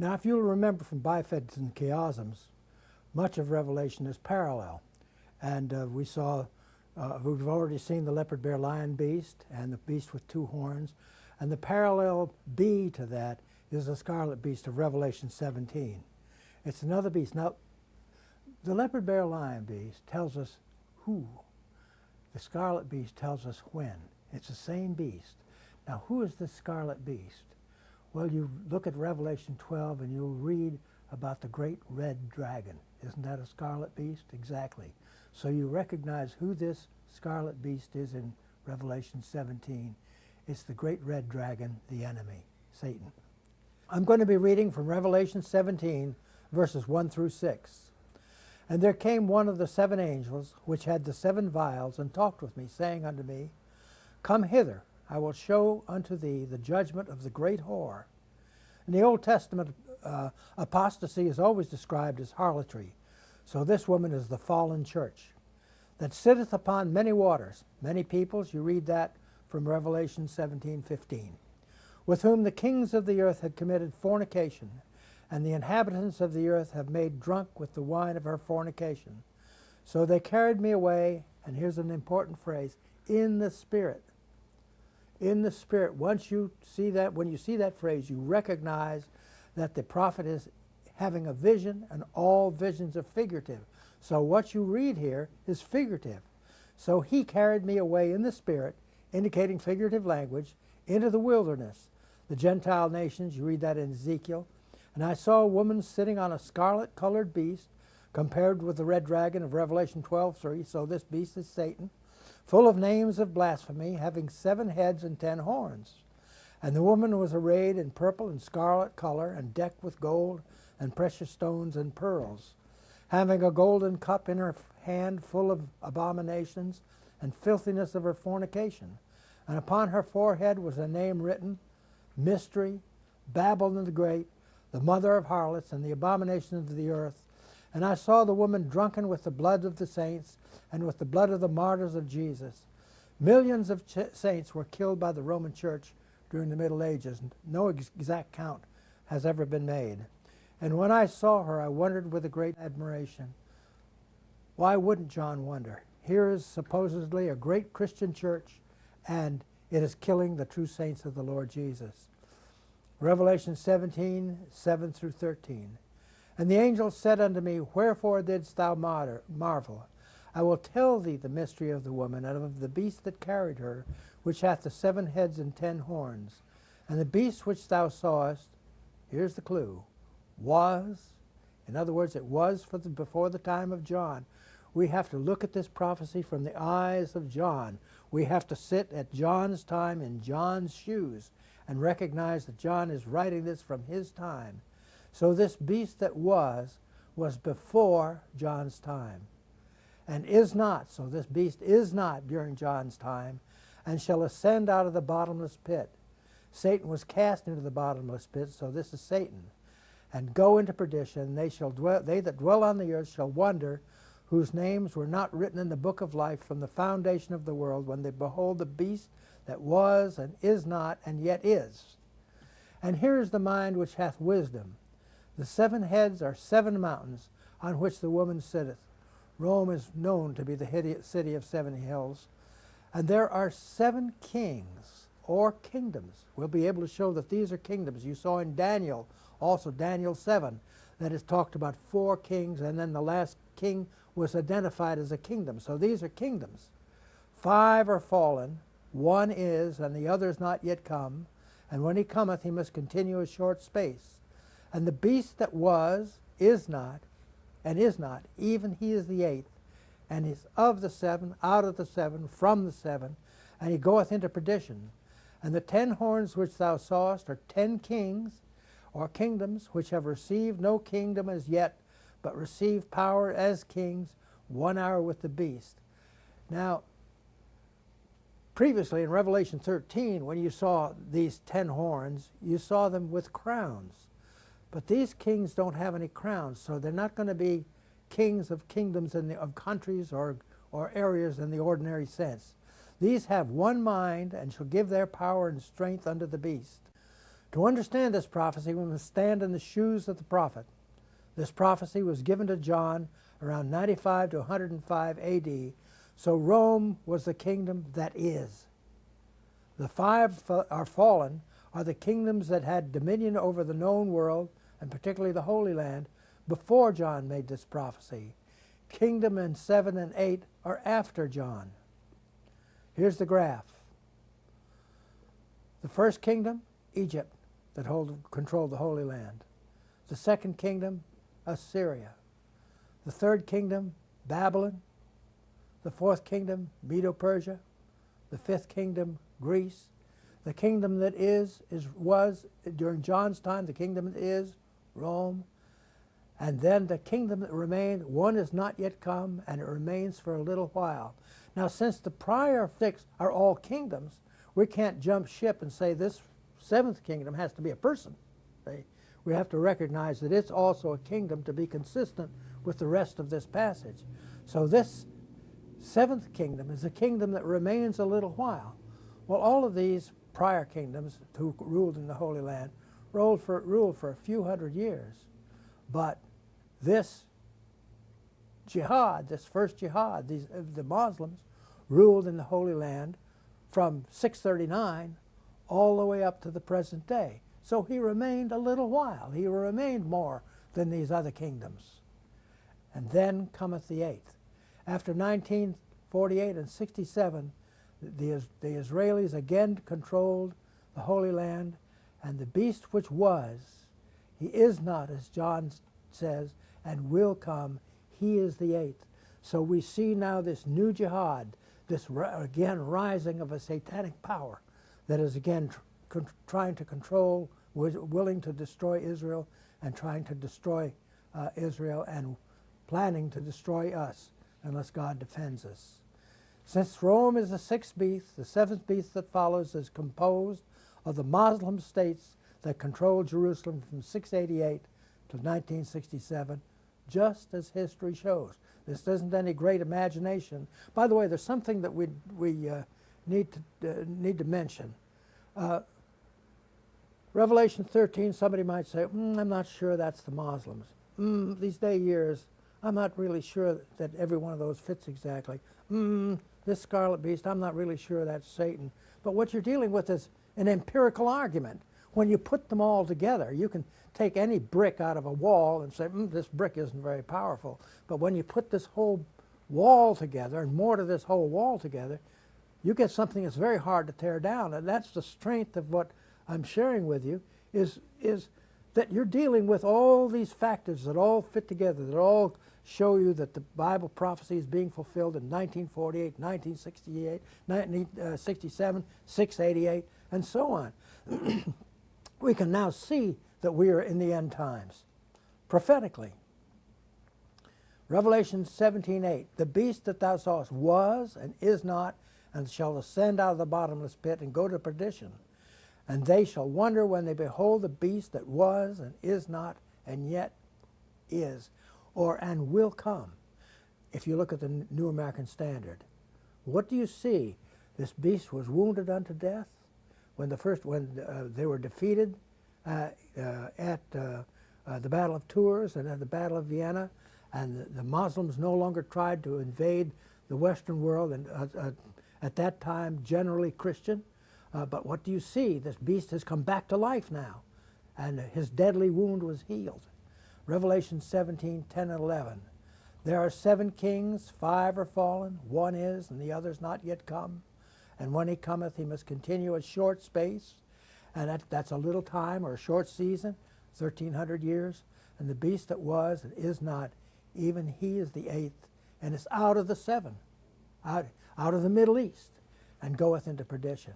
Now, if you'll remember from bifids and chiasms, much of Revelation is parallel. And we've already seen the leopard bear lion beast and the beast with two horns. And the parallel B to that is the scarlet beast of Revelation 17. It's another beast. Now, the leopard bear lion beast tells us who. The scarlet beast tells us when. It's the same beast. Now, who is the scarlet beast? Well, you look at Revelation 12 and you'll read about the great red dragon. Isn't that a scarlet beast? Exactly. So you recognize who this scarlet beast is in Revelation 17. It's the great red dragon, the enemy, Satan. I'm going to be reading from Revelation 17, verses 1 through 6. And there came one of the seven angels, which had the seven vials, and talked with me, saying unto me, Come hither, I will show unto thee the judgment of the great whore. In the Old Testament, apostasy is always described as harlotry. So this woman is the fallen church, that sitteth upon many waters, many peoples. You read that from Revelation 17:15. With whom the kings of the earth had committed fornication, and the inhabitants of the earth have made drunk with the wine of her fornication. So they carried me away, and here's an important phrase, in the Spirit. In the Spirit. Once you see that, when you see that phrase, you recognize that the prophet is having a vision, and all visions are figurative. So what you read here is figurative. So he carried me away in the Spirit, indicating figurative language, into the wilderness, the Gentile nations. You read that in Ezekiel. And I saw a woman sitting on a scarlet-colored beast, compared with the red dragon of Revelation 12:3. So this beast is Satan, full of names of blasphemy, having 7 heads and 10 horns. And the woman was arrayed in purple and scarlet color, and decked with gold and precious stones and pearls, having a golden cup in her hand full of abominations and filthiness of her fornication. And upon her forehead was a name written, Mystery, Babylon the Great, the mother of harlots and the abominations of the earth. And I saw the woman drunken with the blood of the saints and with the blood of the martyrs of Jesus. Millions of saints were killed by the Roman Church during the Middle Ages. No exact count has ever been made. And when I saw her, I wondered with a great admiration. Why wouldn't John wonder? Here is supposedly a great Christian church, and it is killing the true saints of the Lord Jesus. Revelation 17, 7 through 13. And the angel said unto me, Wherefore didst thou marvel? I will tell thee the mystery of the woman, and of the beast that carried her, which hath the 7 heads and 10 horns. And the beast which thou sawest, here's the clue, was, in other words, it was before the time of John. We have to look at this prophecy from the eyes of John. We have to sit at John's time in John's shoes and recognize that John is writing this from his time. So this beast that was before John's time, and is not. So this beast is not during John's time, and shall ascend out of the bottomless pit. Satan was cast into the bottomless pit, so this is Satan, and go into perdition. They that dwell on the earth shall wonder, whose names were not written in the book of life from the foundation of the world, when they behold the beast that was and is not and yet is. And here is the mind which hath wisdom. The 7 heads are 7 mountains on which the woman sitteth. Rome is known to be the city of 7 hills. And there are 7 kings or kingdoms. We'll be able to show that these are kingdoms. You saw in Daniel, also Daniel 7, that is talked about 4 kings, and then the last king was identified as a kingdom. So these are kingdoms. 5 are fallen, 1 is, and the other is not yet come. And when he cometh, he must continue a short space. And the beast that was, is not, and is not, even he is the 8th, and is of the 7, out of the 7, from the 7, and he goeth into perdition. And the 10 horns which thou sawest are 10 kings, or kingdoms, which have received no kingdom as yet, but receive power as kings 1 hour with the beast. Now, previously in Revelation 13, when you saw these 10 horns, you saw them with crowns. But these kings don't have any crowns, so they're not going to be kings of kingdoms of countries or areas in the ordinary sense. These have one mind, and shall give their power and strength unto the beast. To understand this prophecy, we must stand in the shoes of the prophet. This prophecy was given to John around 95 to 105 AD, so Rome was the kingdom that is. The five are fallen are the kingdoms that had dominion over the known world, and particularly the Holy Land, before John made this prophecy. Kingdom in 7 and 8 are after John. Here's the graph. The first kingdom, Egypt, that controlled the Holy Land. The second kingdom, Assyria. The third kingdom, Babylon. The fourth kingdom, Medo-Persia. The fifth kingdom, Greece. The kingdom that was, during John's time, the kingdom that is, Rome. And then the kingdom that remained, one is not yet come, and it remains for a little while. Now, since the prior 6 are all kingdoms, we can't jump ship and say this 7th kingdom has to be a person. We have to recognize that it's also a kingdom to be consistent with the rest of this passage. So this 7th kingdom is a kingdom that remains a little while. Well, all of these prior kingdoms who ruled in the Holy Land ruled for a few hundred years. But this jihad, this first jihad, the Muslims ruled in the Holy Land from 639 all the way up to the present day. So he remained a little while. He remained more than these other kingdoms. And then cometh the 8th. After 1948 and 67, the Israelis again controlled the Holy Land, and the beast which was, he is not, as John says, and will come, he is the 8th. So we see now this new jihad, this again rising of a satanic power that is again trying to control, willing to destroy Israel, and trying to destroy Israel, and planning to destroy us unless God defends us. Since Rome is the 6th beast, the 7th beast that follows is composed of the Muslim states that controlled Jerusalem from 688 to 1967, just as history shows. This isn't any great imagination. By the way, there's something that we need to mention. Revelation 13, somebody might say, I'm not sure that's the Muslims. These day years, I'm not really sure that every one of those fits exactly. This Scarlet Beast, I'm not really sure that's Satan. But what you're dealing with is an empirical argument. When you put them all together, you can take any brick out of a wall and say, this brick isn't very powerful. But when you put this whole wall together, and more to this whole wall together, you get something that's very hard to tear down. And that's the strength of what I'm sharing with you, is that you're dealing with all these factors that all fit together, that all show you that the Bible prophecy is being fulfilled in 1948, 1968, 1967, 688, and so on. We can now see that we are in the end times, prophetically. Revelation 17:8, the beast that thou sawest was and is not, and shall ascend out of the bottomless pit and go to perdition. And they shall wonder when they behold the beast that was and is not and yet is, and will come. If you look at the New American Standard, what do you see? This beast was wounded unto death when they were defeated at the Battle of Tours and at the Battle of Vienna, and the Muslims no longer tried to invade the Western world, and at that time generally Christian. But what do you see? This beast has come back to life now, and his deadly wound was healed. Revelation 17:10 and 11. There are 7 kings, 5 are fallen, 1 is, and the other's not yet come. And when he cometh, he must continue a short space, and that's a little time or a short season, 1,300 years. And the beast that was and is not, even he is the 8th, and is out of the 7, out of the Middle East, and goeth into perdition.